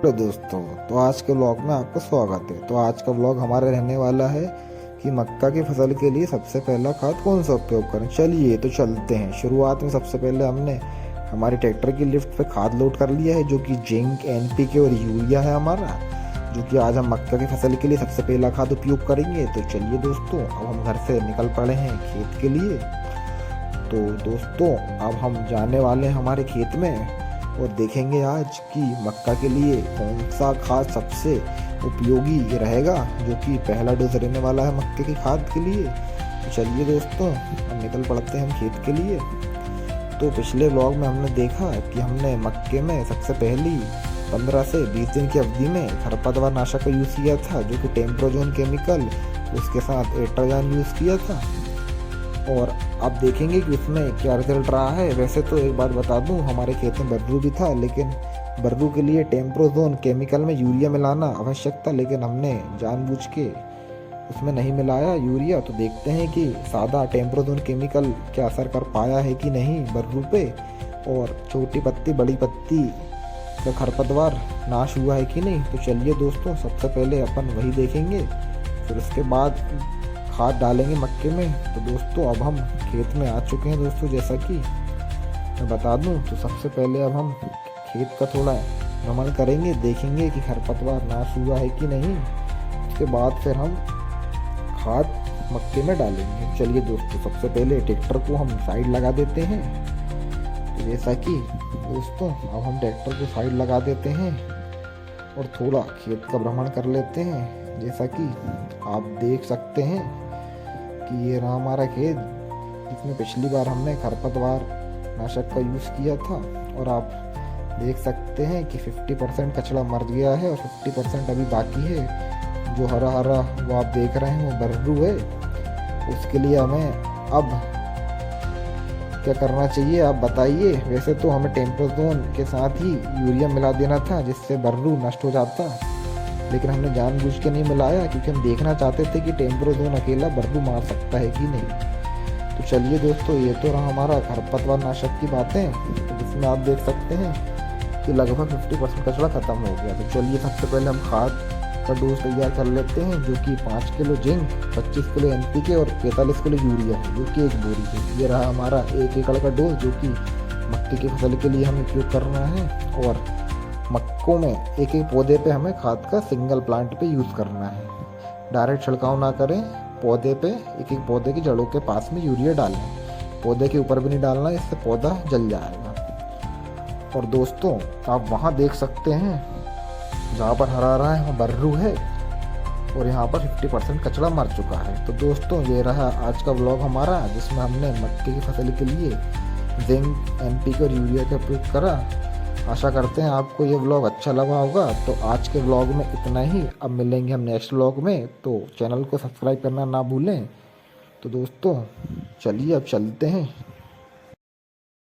Hello दोस्तों, तो आज के व्लॉग में आपका स्वागत है। तो आज का व्लॉग हमारा रहने वाला है कि मक्का की फसल के लिए सबसे पहला खाद कौन सा उपयोग करें। चलिए तो चलते हैं। शुरुआत में सबसे पहले हमने हमारे ट्रैक्टर की लिफ्ट पे खाद लोड कर लिया है, जो कि जिंक, एनपीके और यूरिया है हमारा, जो कि आज हम मक्का की फसल के लिए सबसे पहला खाद उपयोग करेंगे। तो चलिए दोस्तों, अब हम घर से निकल पड़े हैं खेत के लिए। तो दोस्तों, अब हम जाने वाले हैं हमारे खेत में और देखेंगे आज कि मक्का के लिए कौन सा खाद सबसे उपयोगी रहेगा, जो कि पहला डोज रहने वाला है मक्के की खाद के लिए। तो चलिए दोस्तों, हम निकल पड़ते हैं हम खेत के लिए। तो पिछले व्लॉग में हमने देखा कि हमने मक्के में सबसे पहली 15 से 20 दिन की अवधि में खरपतवार नाशक का यूज़ किया था, जो कि टेम्प्रोजोन केमिकल, उसके साथ एट्राजान यूज़ किया था। और आप देखेंगे कि उसमें क्या रिजल्ट रहा है। वैसे तो एक बात बता दूं, हमारे खेत में बर्रू भी था, लेकिन बर्रू के लिए टेम्प्रोजोन केमिकल में यूरिया मिलाना आवश्यक था, लेकिन हमने जानबूझ के उसमें नहीं मिलाया यूरिया। तो देखते हैं कि सादा टेम्प्रोजोन केमिकल क्या असर कर पाया है कि नहीं बर्रू पे, और छोटी पत्ती बड़ी पत्ती का खरपतवार नाश हुआ है कि नहीं। तो चलिए दोस्तों, सबसे पहले अपन वही देखेंगे, फिर उसके बाद खाद डालेंगे मक्के में। तो दोस्तों, अब हम खेत में आ चुके हैं दोस्तों। जैसा कि मैं बता दूं, तो सबसे पहले अब हम खेत का थोड़ा भ्रमण करेंगे, देखेंगे कि खरपतवार नाश हुआ है कि नहीं। उसके बाद फिर हम खाद मक्के में डालेंगे। चलिए दोस्तों, सबसे पहले ट्रैक्टर को हम साइड लगा देते हैं। तो जैसा कि दोस्तों, अब हम ट्रैक्टर को साइड लगा देते हैं और थोड़ा खेत का भ्रमण कर लेते हैं। जैसा कि आप देख सकते हैं कि ये रहा हमारा खेत, जिसमें पिछली बार हमने खरपतवार नाशक का यूज़ किया था। और आप देख सकते हैं कि 50% कचरा मर गया है और 50% अभी बाकी है। जो हरा हरा वो आप देख रहे हैं, वो बर्रू है। उसके लिए हमें अब क्या करना चाहिए, आप बताइए। वैसे तो हमें टेम्प्रोजोन के साथ ही यूरिया मिला देना था, जिससे बर्रू नष्ट हो जाता, लेकिन हमने जानबूझ के नहीं मिलाया, क्योंकि हम देखना चाहते थे कि टेम्प्रोजोन अकेला बर्रू मार सकता है कि नहीं। तो चलिए दोस्तों, ये तो रहा हमारा खरपतवार नाशक की बातें, तो जिसमें आप देख सकते हैं कि लगभग 50% कचरा खत्म हो गया। तो चलिए सबसे पहले हम खाद का डोज तैयार कर लेते हैं, जो कि 5 किलो जिंक, 25 किलो एनपीके और 45 किलो यूरिया है, जो कि एक बोरी है। ये रहा हमारा 1 एकड़ का डोज, जो कि मक्के की फसल के लिए हमें उपयोग करना है। और मक्कों में एक एक पौधे पे हमें खाद का सिंगल प्लांट पे यूज़ करना है। डायरेक्ट छिड़काव ना करें, पौधे पे एक एक पौधे की जड़ों के पास में यूरिया डालें। पौधे के ऊपर भी नहीं डालना, इससे पौधा जल जाएगा। और दोस्तों, आप वहाँ देख सकते हैं जहाँ पर हरा रहा है वहाँ बर्रू है, और यहाँ पर 50% कचरा मर चुका है। तो दोस्तों, ये रहा आज का व्लॉग हमारा, जिसमें हमने मक्के की फसल के लिए जिंक, एनपीके और यूरिया का उपयोग करा। आशा करते हैं आपको ये व्लॉग अच्छा लगा होगा। तो आज के व्लॉग में इतना ही। अब मिलेंगे हम नेक्स्ट व्लॉग में, तो चैनल को सब्सक्राइब करना ना भूलें। तो दोस्तों, चलिए अब चलते हैं।